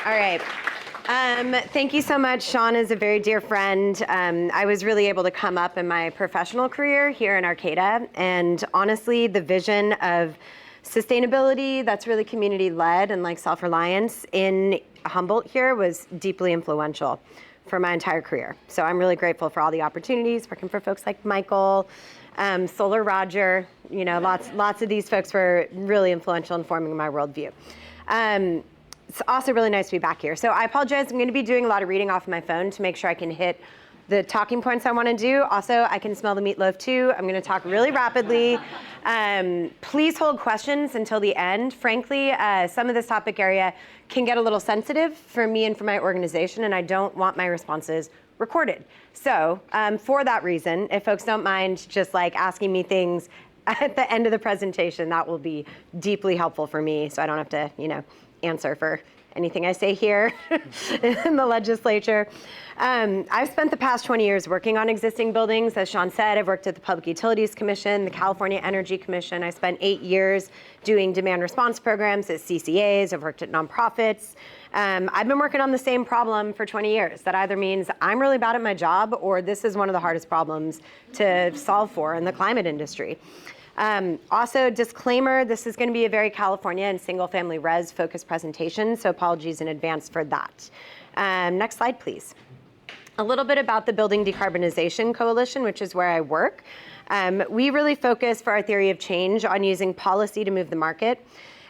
All right. Thank you so much. Sean is a very dear friend. I was really able to come up in my professional career here in Arcata, and honestly, the vision of sustainability that's really community-led and like self-reliance in Humboldt here was deeply influential for my entire career. So I'm really grateful for all the opportunities, working for folks like Michael, Solar Roger, you know, lots of these folks were really influential in forming my worldview. It's also really nice to be back here. So I apologize, I'm gonna be doing a lot of reading off my phone to make sure I can hit the talking points I wanna do. Also, I can smell the meatloaf too. I'm gonna talk really rapidly. Please hold questions until the end. Frankly, some of this topic area can get a little sensitive for me and for my organization, and I don't want my responses recorded. So for that reason, if folks don't mind just like asking me things at the end of the presentation, that will be deeply helpful for me so I don't have to, you know, answer for anything I say here in the legislature. I've spent the past 20 years working on existing buildings. As Sean said, I've worked at the Public Utilities Commission, the California Energy Commission. I spent 8 years doing demand response programs at CCAs. I've worked at nonprofits. I've been working on the same problem for 20 years. That either means I'm really bad at my job or this is one of the hardest problems to solve for in the climate industry. Also, disclaimer, this is going to be a very California and single-family res focused presentation, so apologies in advance for that. Next slide, please. A little bit about the Building Decarbonization Coalition, which is where I work. We really focus for our theory of change on using policy to move the market.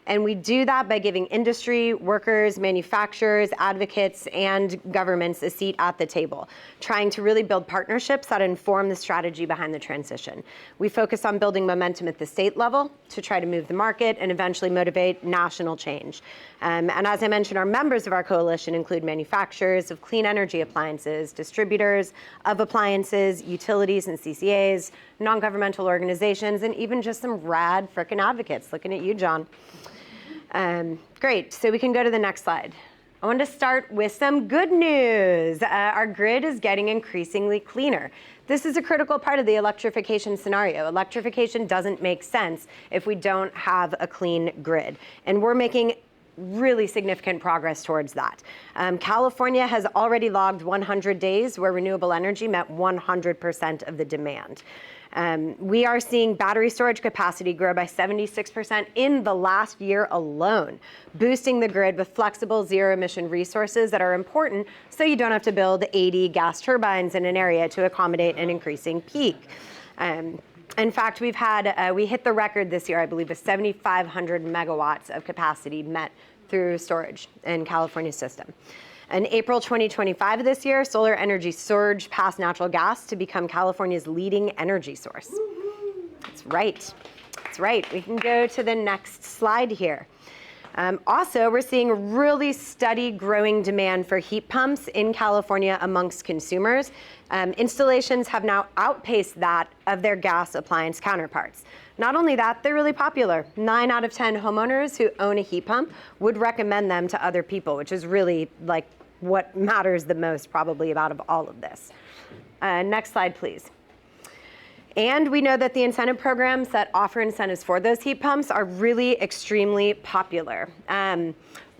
And we do that by giving industry, workers, manufacturers, advocates, and governments a seat at the table, trying to really build partnerships that inform the strategy behind the transition. We focus on building momentum at the state level to try to move the market and eventually motivate national change. And as I mentioned, our members of our coalition include manufacturers of clean energy appliances, distributors of appliances, utilities and CCAs, non-governmental organizations, and even just some rad frickin' advocates. Looking at you, John. Great, so we can go to the next slide. I want to start with some good news. Our grid is getting increasingly cleaner. This is a critical part of the electrification scenario. Electrification doesn't make sense if we don't have a clean grid. And we're making really significant progress towards that. California has already logged 100 days where renewable energy met 100% of the demand. We are seeing battery storage capacity grow by 76% in the last year alone, boosting the grid with flexible zero-emission resources that are important so you don't have to build 80 gas turbines in an area to accommodate an increasing peak. In fact, we hit the record this year, I believe, of 7,500 megawatts of capacity met through storage in California's system. In April 2025 of this year, solar energy surged past natural gas to become California's leading energy source. That's right. That's right. We can go to the next slide here. Also, we're seeing really steady growing demand for heat pumps in California amongst consumers. Installations have now outpaced that of their gas appliance counterparts. Not only that, they're really popular. 9 out of 10 homeowners who own a heat pump would recommend them to other people, which is really like what matters the most probably about of all of this. Next slide, please. And we know that the incentive programs that offer incentives for those heat pumps are really extremely popular.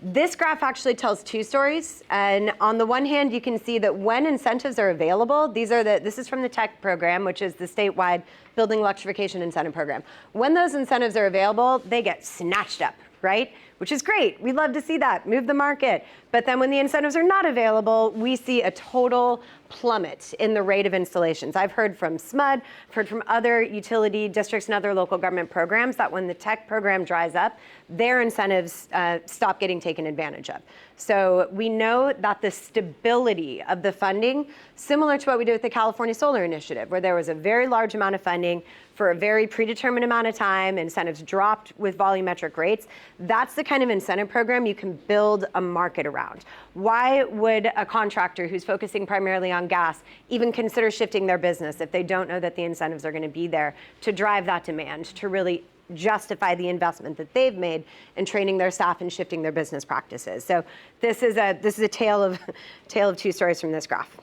This graph actually tells two stories. And on the one hand, you can see that when incentives are available, this is from the TEC program, which is the statewide Building Electrification Incentive Program. When those incentives are available, they get snatched up, right? Which is great. We love to see that, move the market. But then when the incentives are not available, we see a total plummet in the rate of installations. I've heard from SMUD, I've heard from other utility districts and other local government programs that when the TEC program dries up, their incentives stop getting taken advantage of. So we know that the stability of the funding, similar to what we did with the California Solar Initiative, where there was a very large amount of funding for a very predetermined amount of time, incentives dropped with volumetric rates. That's the kind of incentive program you can build a market around. Why would a contractor who's focusing primarily on gas even consider shifting their business if they don't know that the incentives are going to be there to drive that demand, to really justify the investment that they've made in training their staff and shifting their business practices? So this is a tale of two stories from this graph.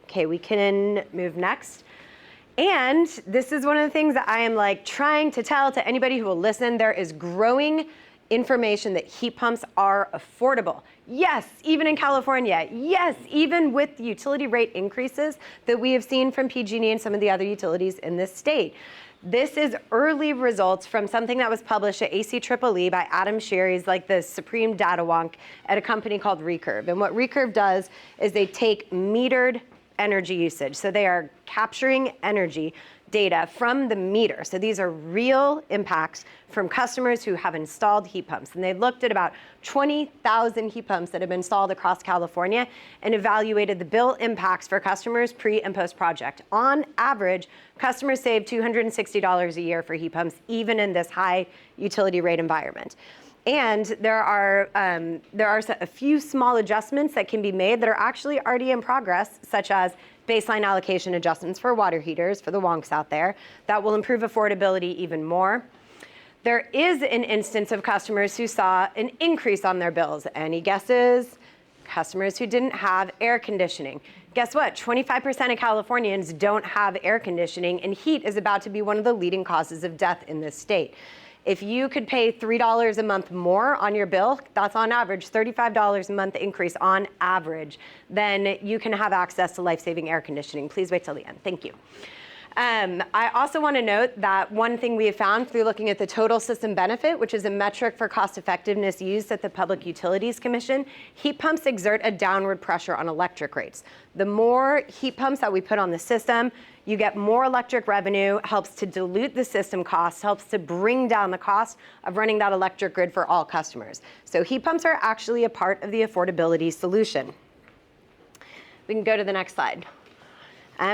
Okay, we can move next. And this is one of the things that I am like trying to tell to anybody who will listen. There is growing information that heat pumps are affordable. Yes, even in California. Yes, even with utility rate increases that we have seen from PG&E and some of the other utilities in this state. This is early results from something that was published at ACEEE by Adam Sherry's, like the supreme data wonk at a company called Recurve. And what Recurve does is they take metered energy usage. So they are capturing energy data from the meter. So these are real impacts from customers who have installed heat pumps. And they looked at about 20,000 heat pumps that have been installed across California and evaluated the bill impacts for customers pre and post project. On average, customers save $260 a year for heat pumps, even in this high utility rate environment. And there are a few small adjustments that can be made that are actually already in progress, such as baseline allocation adjustments for water heaters, for the wonks out there, that will improve affordability even more. There is an instance of customers who saw an increase on their bills. Any guesses? Customers who didn't have air conditioning. Guess what? 25% of Californians don't have air conditioning, and heat is about to be one of the leading causes of death in this state. If you could pay $3 a month more on your bill, that's on average $35 a month increase on average, then you can have access to life-saving air conditioning. Please wait till the end. Thank you. I also want to note that one thing we have found through looking at the total system benefit, which is a metric for cost effectiveness used at the Public Utilities Commission, heat pumps exert a downward pressure on electric rates. The more heat pumps that we put on the system, you get more electric revenue, helps to dilute the system costs, helps to bring down the cost of running that electric grid for all customers. So heat pumps are actually a part of the affordability solution. We can go to the next slide.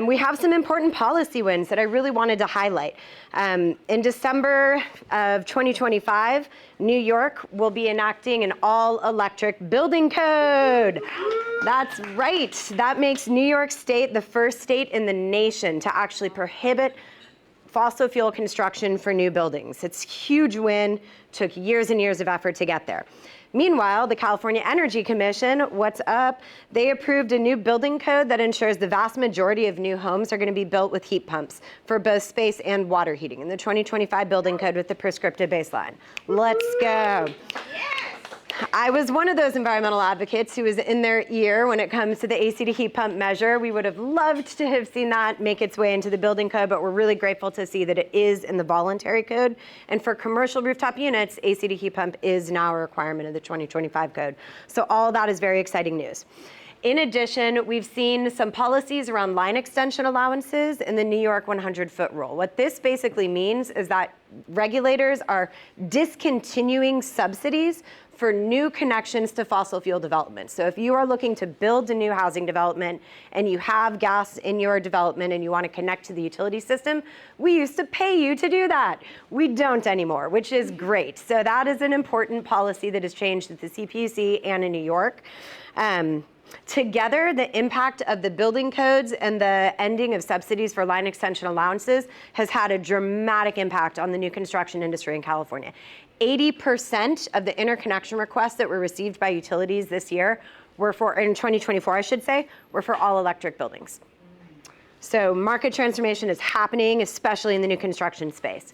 We have some important policy wins that I really wanted to highlight. In December of 2025, New York will be enacting an all-electric building code. That's right. That makes New York State the first state in the nation to actually prohibit fossil fuel construction for new buildings. It's a huge win, took years and years of effort to get there. Meanwhile, the California Energy Commission, what's up? They approved a new building code that ensures the vast majority of new homes are going to be built with heat pumps for both space and water heating in the 2025 building code with the prescriptive baseline. Let's go. I was one of those environmental advocates who was in their ear when it comes to the AC to heat pump measure. We would have loved to have seen that make its way into the building code, but we're really grateful to see that it is in the voluntary code. And for commercial rooftop units, AC to heat pump is now a requirement of the 2025 code. So all that is very exciting news. In addition, we've seen some policies around line extension allowances in the New York 100-foot rule. What this basically means is that regulators are discontinuing subsidies for new connections to fossil fuel development. So if you are looking to build a new housing development and you have gas in your development and you want to connect to the utility system, we used to pay you to do that. We don't anymore, which is great. So that is an important policy that has changed at the CPUC and in New York. Together, the impact of the building codes and the ending of subsidies for line extension allowances has had a dramatic impact on the new construction industry in California. 80% of the interconnection requests that were received by utilities this year were for, in 2024, I should say, were for all electric buildings. So market transformation is happening, especially in the new construction space.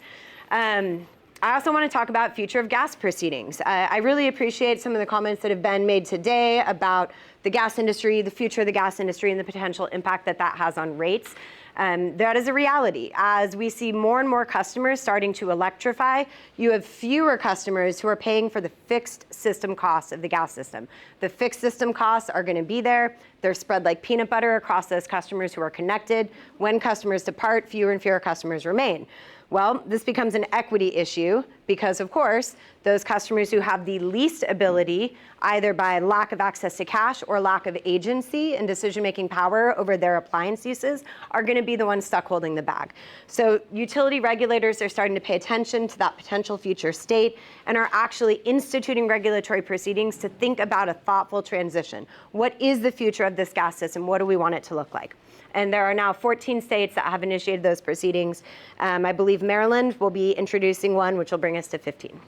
I also want to talk about future of gas proceedings. I really appreciate some of the comments that have been made today about the gas industry, the future of the gas industry, and the potential impact that that has on rates. That is a reality. As we see more and more customers starting to electrify, you have fewer customers who are paying for the fixed system costs of the gas system. The fixed system costs are going to be there. They're spread like peanut butter across those customers who are connected. When customers depart, fewer and fewer customers remain. Well, this becomes an equity issue because, of course, those customers who have the least ability, either by lack of access to cash or lack of agency and decision-making power over their appliance uses, are going to be the ones stuck holding the bag. So utility regulators are starting to pay attention to that potential future state and are actually instituting regulatory proceedings to think about a thoughtful transition. What is the future of this gas system? What do we want it to look like? And there are now 14 states that have initiated those proceedings. I believe Maryland will be introducing one, which will bring us to 15.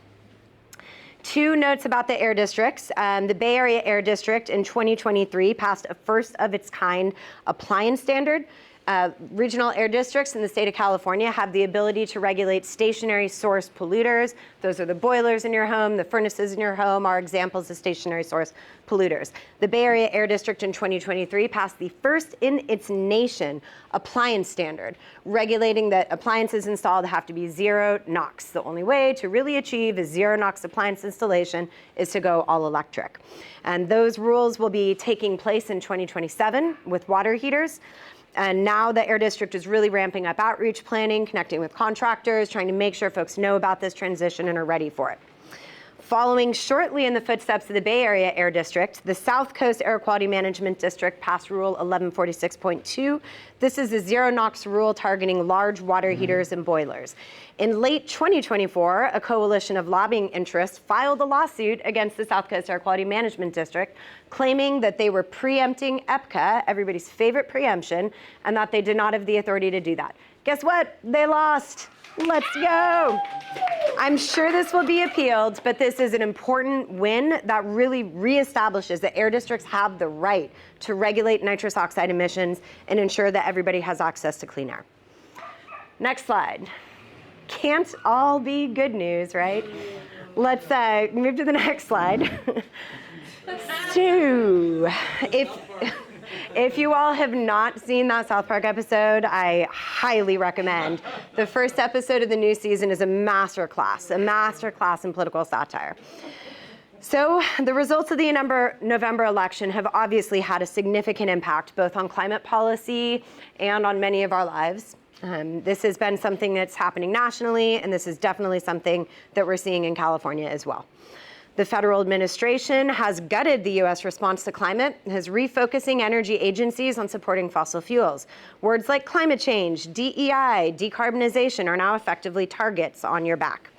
Two notes about the air districts. The Bay Area Air District in 2023 passed a first of its kind appliance standard. Regional air districts in the state of California have the ability to regulate stationary source polluters. Those are the boilers in your home, the furnaces in your home are examples of stationary source polluters. The Bay Area Air District in 2023 passed the first in its nation appliance standard, regulating that appliances installed have to be zero NOx. The only way to really achieve a zero NOx appliance installation is to go all electric. And those rules will be taking place in 2027 with water heaters. And now the Air District is really ramping up outreach planning, connecting with contractors, trying to make sure folks know about this transition and are ready for it. Following shortly in the footsteps of the Bay Area Air District, the South Coast Air Quality Management District passed Rule 1146.2. This is a zero NOx rule targeting large water heaters and boilers. In late 2024, a coalition of lobbying interests filed a lawsuit against the South Coast Air Quality Management District, claiming that they were preempting EPCA, everybody's favorite preemption, and that they did not have the authority to do that. Guess what? They lost. Let's go. I'm sure this will be appealed, but this is an important win that really reestablishes that air districts have the right to regulate nitrous oxide emissions and ensure that everybody has access to clean air. Next slide. Can't all be good news, right? Let's move to the next slide. So, if you all have not seen that South Park episode, I highly recommend. The first episode of the new season is a masterclass in political satire. So the results of the November election have obviously had a significant impact both on climate policy and on many of our lives. This has been something that's happening nationally, and this is definitely something that we're seeing in California as well. The federal administration has gutted the U.S. response to climate and is refocusing energy agencies on supporting fossil fuels. Words like climate change, DEI, decarbonization are now effectively targets on your back.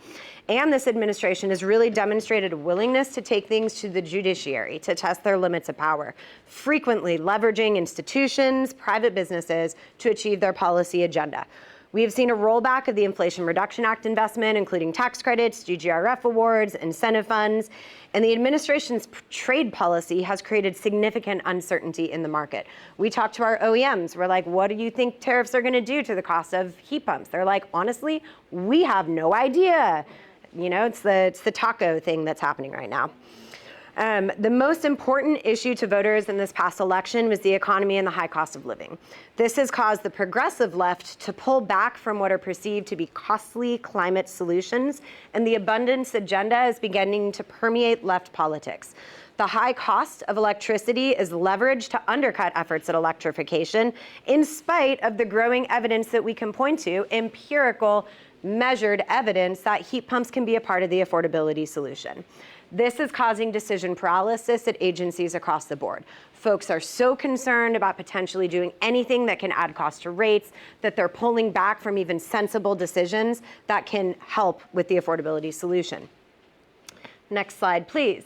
And this administration has really demonstrated a willingness to take things to the judiciary to test their limits of power, frequently leveraging institutions, private businesses to achieve their policy agenda. We have seen a rollback of the Inflation Reduction Act investment, including tax credits, GGRF awards, incentive funds, and the administration's trade policy has created significant uncertainty in the market. We talked to our OEMs. We're like, what do you think tariffs are going to do to the cost of heat pumps? They're like, honestly, we have no idea. You know, it's the taco thing that's happening right now. The most important issue to voters in this past election was the economy and the high cost of living. This has caused the progressive left to pull back from what are perceived to be costly climate solutions, and the abundance agenda is beginning to permeate left politics. The high cost of electricity is leveraged to undercut efforts at electrification, in spite of the growing evidence that we can point to, empirical, measured evidence that heat pumps can be a part of the affordability solution. This is causing decision paralysis at agencies across the board. Folks are so concerned about potentially doing anything that can add cost to rates that they're pulling back from even sensible decisions that can help with the affordability solution. Next slide, please.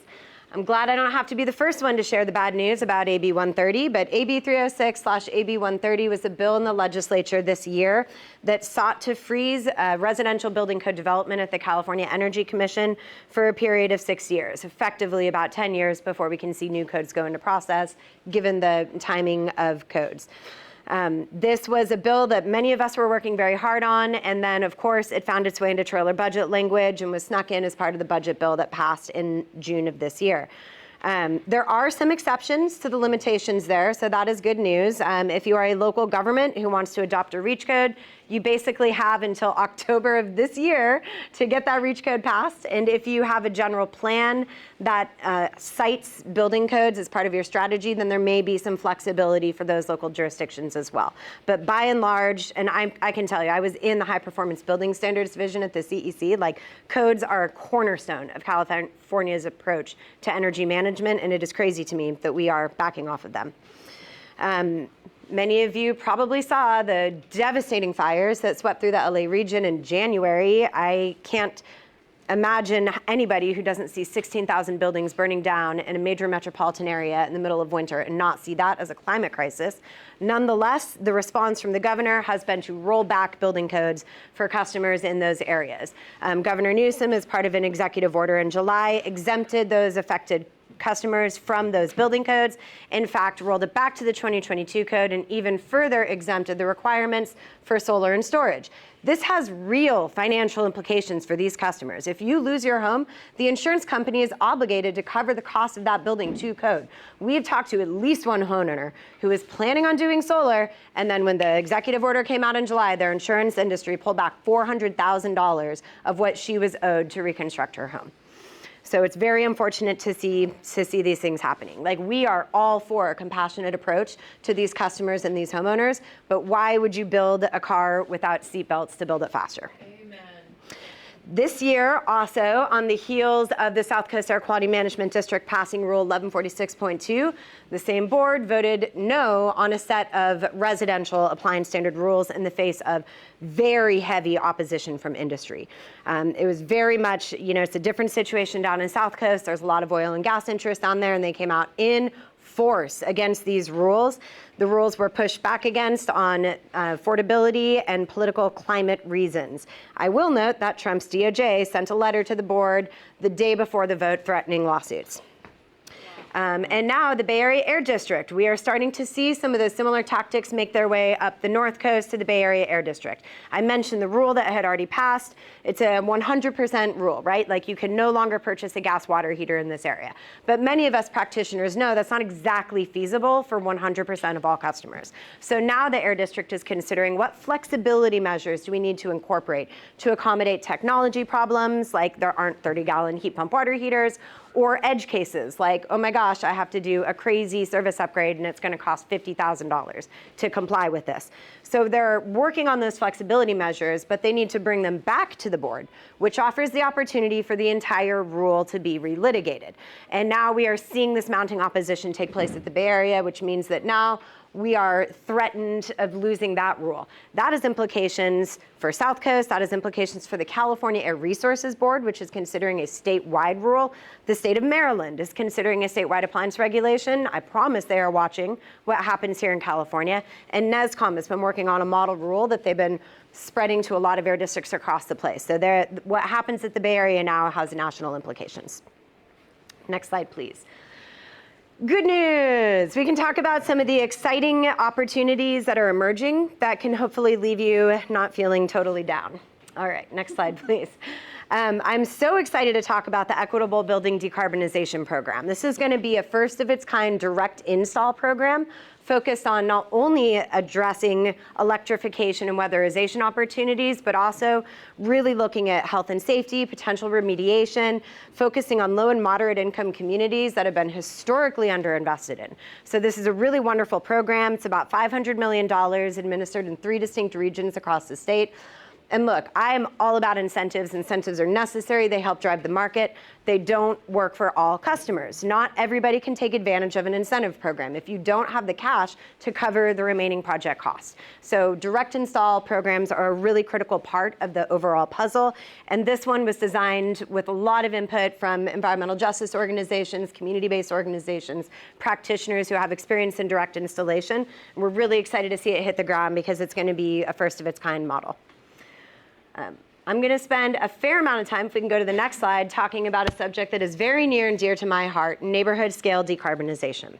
I'm glad I don't have to be the first one to share the bad news about AB 130, but AB 306/AB 130 was a bill in the legislature this year that sought to freeze residential building code development at the California Energy Commission for a period of 6 years, effectively about 10 years before we can see new codes go into process, given the timing of codes. This was a bill that many of us were working very hard on, and then of course it found its way into trailer budget language and was snuck in as part of the budget bill that passed in June of this year. There are some exceptions to the limitations there, so that is good news. If you are a local government who wants to adopt a REACH code, you basically have until October of this year to get that REACH code passed. And if you have a general plan that cites building codes as part of your strategy, then there may be some flexibility for those local jurisdictions as well. But by and large, and I can tell you, I was in the high performance building standards division at the CEC, like codes are a cornerstone of California's approach to energy management, and it is crazy to me that we are backing off of them. Many of you probably saw the devastating fires that swept through the LA region in January. I can't imagine anybody who doesn't see 16,000 buildings burning down in a major metropolitan area in the middle of winter and not see that as a climate crisis. Nonetheless, the response from the governor has been to roll back building codes for customers in those areas. Governor Newsom, as part of an executive order in July, exempted those affected customers from those building codes. In fact, rolled it back to the 2022 code and even further exempted the requirements for solar and storage. This has real financial implications for these customers. If you lose your home, the insurance company is obligated to cover the cost of that building to code. We have talked to at least one homeowner who is planning on doing solar, and then when the executive order came out in July, their insurance industry pulled back $400,000 of what she was owed to reconstruct her home. So it's very unfortunate to see these things happening. Like, we are all for a compassionate approach to these customers and these homeowners, but why would you build a car without seatbelts to build it faster? Amen. This year, also, on the heels of the South Coast Air Quality Management District passing Rule 1146.2, the same board voted no on a set of residential appliance standard rules in the face of very heavy opposition from industry. It was very much, it's a different situation down in South Coast. There's a lot of oil and gas interest down there, and they came out in force against these rules. The rules were pushed back against on affordability and political climate reasons. I will note that Trump's DOJ sent a letter to the board the day before the vote threatening lawsuits. And now the Bay Area Air District, we are starting to see some of those similar tactics make their way up the North Coast to the Bay Area Air District. I mentioned the rule that had already passed. It's a 100% rule, right? Like, you can no longer purchase a gas water heater in this area. But many of us practitioners know that's not exactly feasible for 100% of all customers. So now the Air District is considering what flexibility measures do we need to incorporate to accommodate technology problems, like there aren't 30-gallon heat pump water heaters, or edge cases like, oh my gosh, I have to do a crazy service upgrade and it's going to cost $50,000 to comply with this. So they're working on those flexibility measures, but they need to bring them back to the board, which offers the opportunity for the entire rule to be relitigated. And now we are seeing this mounting opposition take place at the Bay Area, which means that now we are threatened of losing that rule. That has implications for South Coast. That has implications for the California Air Resources Board, which is considering a statewide rule. The state of Maryland is considering a statewide appliance regulation. I promise they are watching what happens here in California. And NESCOM has been working on a model rule that they've been spreading to a lot of air districts across the place. So what happens at the Bay Area now has national implications. Next slide, please. Good news. We can talk about some of the exciting opportunities that are emerging that can hopefully leave you not feeling totally down. All right, next slide, please. I'm so excited to talk about the Equitable Building Decarbonization Program. This is going to be a first of its kind direct install program focused on not only addressing electrification and weatherization opportunities, but also really looking at health and safety, potential remediation, focusing on low and moderate income communities that have been historically underinvested in. So this is a really wonderful program. It's about $500 million administered in 3 distinct regions across the state. And look, I am all about incentives. Incentives are necessary. They help drive the market. They don't work for all customers. Not everybody can take advantage of an incentive program if you don't have the cash to cover the remaining project costs. So direct install programs are a really critical part of the overall puzzle. And this one was designed with a lot of input from environmental justice organizations, community-based organizations, practitioners who have experience in direct installation. And we're really excited to see it hit the ground because it's going to be a first of its kind model. I'm going to spend a fair amount of time, if we can go to the next slide, talking about a subject that is very near and dear to my heart, neighborhood scale decarbonization.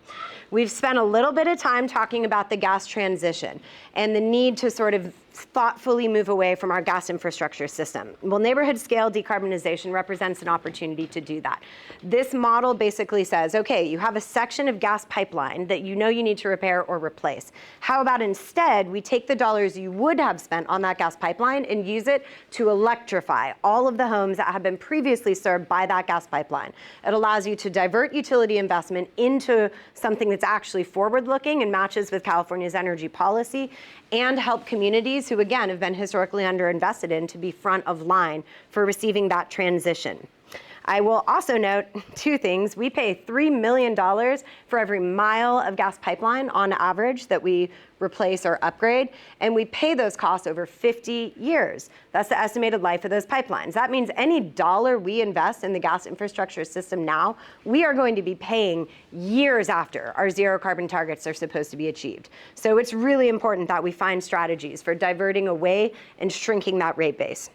We've spent a little bit of time talking about the gas transition and the need to sort of thoughtfully move away from our gas infrastructure system. Well, neighborhood scale decarbonization represents an opportunity to do that. This model basically says, okay, you have a section of gas pipeline that you know you need to repair or replace. How about instead we take the dollars you would have spent on that gas pipeline and use it to electrify all of the homes that have been previously served by that gas pipeline. It allows you to divert utility investment into something that's actually forward-looking and matches with California's energy policy, and help communities who, again, have been historically underinvested in to be front of line for receiving that transition. I will also note 2 things. We pay $3 million for every mile of gas pipeline on average that we replace or upgrade, and we pay those costs over 50 years. That's the estimated life of those pipelines. That means any dollar we invest in the gas infrastructure system now, we are going to be paying years after our zero carbon targets are supposed to be achieved. So it's really important that we find strategies for diverting away and shrinking that rate base.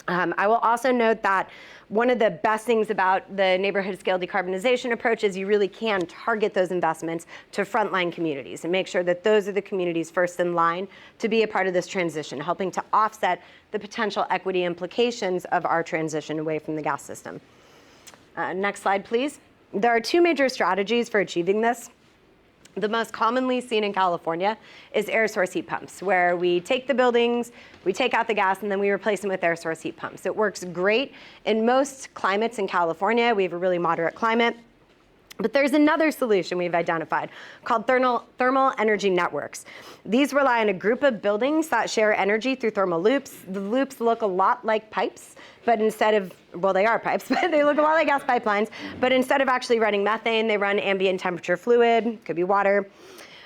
I will also note that One of the best things about the neighborhood scale decarbonization approach is you really can target those investments to frontline communities and make sure that those are the communities first in line to be a part of this transition, helping to offset the potential equity implications of our transition away from the gas system. Next slide, please. There are two major strategies for achieving this. The most commonly seen in California is air source heat pumps, where we take the buildings, we take out the gas, and then we replace them with air source heat pumps. It works great in most climates in California. We have a really moderate climate. But there's another solution we've identified called thermal energy networks. These rely on a group of buildings that share energy through thermal loops. The loops look a lot like pipes, but instead of, well, they are pipes, but they look a lot like gas pipelines. But instead of actually running methane, they run ambient temperature fluid, could be water.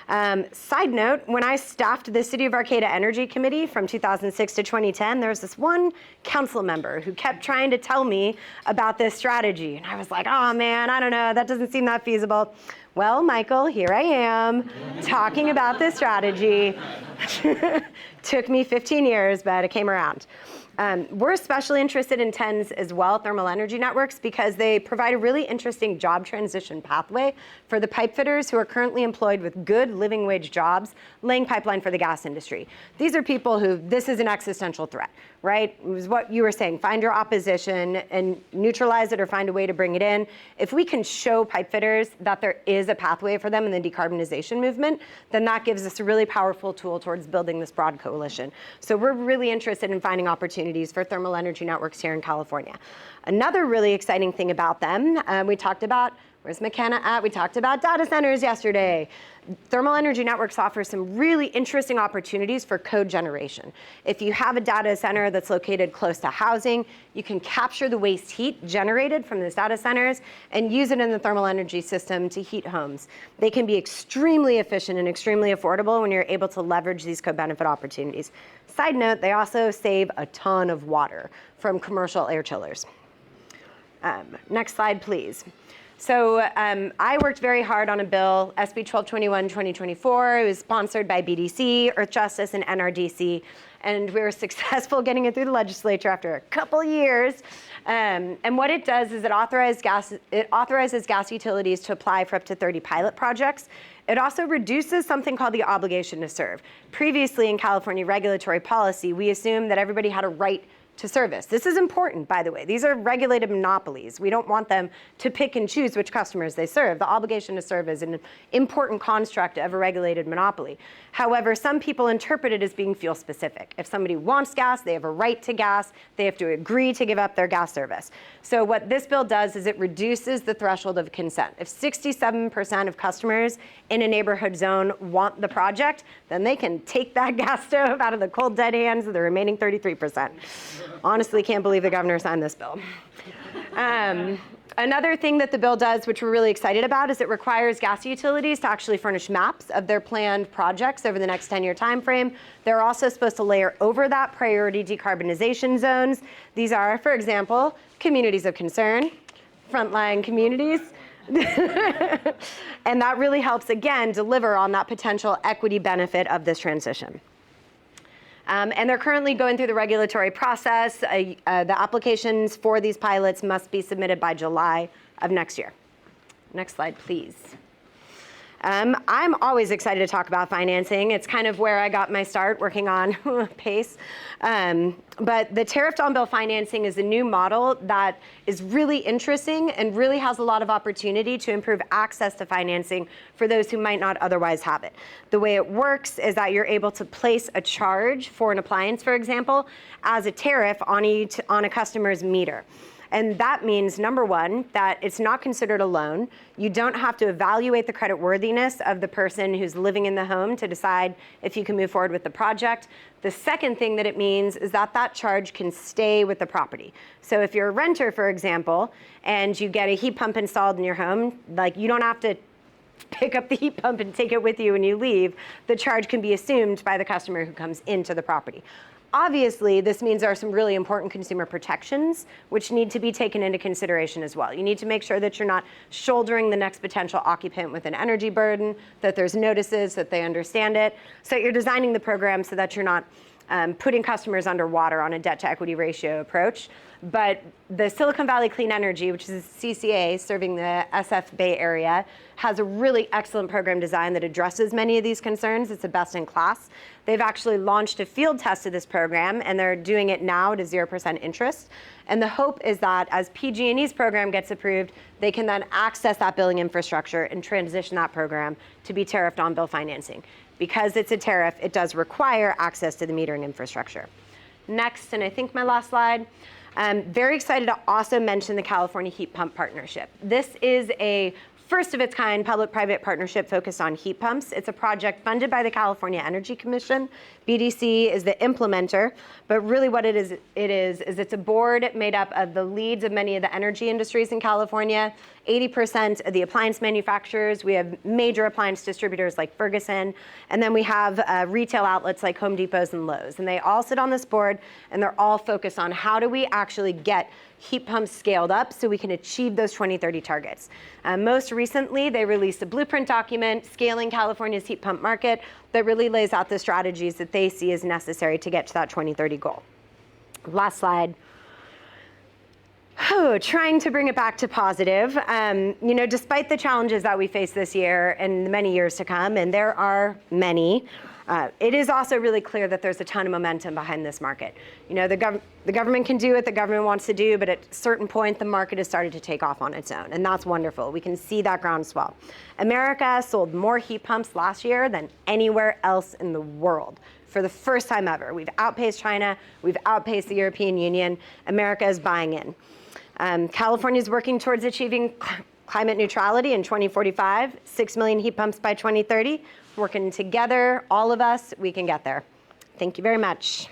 Side note, when I staffed the City of Arcata Energy Committee from 2006 to 2010, there was this one council member who kept trying to tell me about this strategy. And I was like, oh man, I don't know, that doesn't seem that feasible. Well, Michael, here I am talking about this strategy. Took me 15 years, but it came around. We're especially interested in TENS as well, thermal energy networks, because they provide a really interesting job transition pathway for the pipe fitters who are currently employed with good living wage jobs, laying pipeline for the gas industry. These are people who, this is an existential threat, right? It was what you were saying, find your opposition and neutralize it or find a way to bring it in. If we can show pipe fitters that there is a pathway for them in the decarbonization movement, then that gives us a really powerful tool towards building this broad coalition. So we're really interested in finding opportunities for thermal energy networks here in California. Another really exciting thing about them, we talked about, where's McKenna at? We talked about data centers yesterday. Thermal energy networks offer some really interesting opportunities for code generation. If you have a data center that's located close to housing, you can capture the waste heat generated from those data centers and use it in the thermal energy system to heat homes. They can be extremely efficient and extremely affordable when you're able to leverage these co-benefit opportunities. Side note, they also save a ton of water from commercial air chillers. Next slide, please. So I worked very hard on a bill, SB 1221 2024. It was sponsored by BDC, Earth Justice, and NRDC. And we were successful getting it through the legislature after a couple years. And what it does is it authorizes gas utilities to apply for up to 30 pilot projects. It also reduces something called the obligation to serve. Previously in California regulatory policy, we assumed that everybody had a right to service. This is important, by the way. These are regulated monopolies. We don't want them to pick and choose which customers they serve. The obligation to serve is an important construct of a regulated monopoly. However, some people interpret it as being fuel specific. If somebody wants gas, they have a right to gas. They have to agree to give up their gas service. So what this bill does is it reduces the threshold of consent. If 67% of customers in a neighborhood zone want the project, then they can take that gas stove out of the cold dead hands of the remaining 33%. Honestly, can't believe the governor signed this bill. Another thing that the bill does, which we're really excited about, is it requires gas utilities to actually furnish maps of their planned projects over the next 10-year time frame. They're also supposed to layer over that priority decarbonization zones. These are, for example, communities of concern, frontline communities. And that really helps, again, deliver on that potential equity benefit of this transition. And they're currently going through the regulatory process. The applications for these pilots must be submitted by July of next year. Next slide, please. I'm always excited to talk about financing. It's kind of where I got my start working on PACE. But the tariffed on-bill financing is a new model that is really interesting and really has a lot of opportunity to improve access to financing for those who might not otherwise have it. The way it works is that you're able to place a charge for an appliance, for example, as a tariff on a customer's meter. And that means, number one, that it's not considered a loan. You don't have to evaluate the creditworthiness of the person who's living in the home to decide if you can move forward with the project. The second thing that it means is that that charge can stay with the property. So if you're a renter, for example, and you get a heat pump installed in your home, like you don't have to pick up the heat pump and take it with you when you leave. The charge can be assumed by the customer who comes into the property. Obviously, this means there are some really important consumer protections which need to be taken into consideration as well. You need to make sure that you're not shouldering the next potential occupant with an energy burden, that there's notices, that they understand it. So you're designing the program so that you're not putting customers underwater on a debt to equity ratio approach. But the Silicon Valley Clean Energy, which is a CCA serving the SF Bay Area, has a really excellent program design that addresses many of these concerns. It's a best in class. They've actually launched a field test of this program, and they're doing it now at a 0% interest. And the hope is that as PG&E's program gets approved, they can then access that billing infrastructure and transition that program to be tariffed on bill financing. Because it's a tariff, it does require access to the metering infrastructure. Next, and I think my last slide, I'm very excited to also mention the California Heat Pump Partnership. This is a first of its kind public-private partnership focused on heat pumps. It's a project funded by the California Energy Commission. BDC is the implementer, but really what it is it's a board made up of the leads of many of the energy industries in California, 80% of the appliance manufacturers. We have major appliance distributors like Ferguson, and then we have retail outlets like Home Depots and Lowe's. And they all sit on this board, and they're all focused on how do we actually get heat pumps scaled up so we can achieve those 2030 targets. Most recently, they released a blueprint document, Scaling California's Heat Pump Market, that really lays out the strategies that they see as necessary to get to that 2030 goal. Last slide. Trying to bring it back to positive. Despite the challenges that we face this year and the many years to come, and there are many, it is also really clear that there's a ton of momentum behind this market. The government can do what the government wants to do, but at a certain point, the market has started to take off on its own, and that's wonderful. We can see that groundswell. America sold more heat pumps last year than anywhere else in the world. For the first time ever. We've outpaced China, we've outpaced the European Union. America is buying in. California is working towards achieving climate neutrality in 2045, 6 million heat pumps by 2030. Working together, all of us, we can get there. Thank you very much.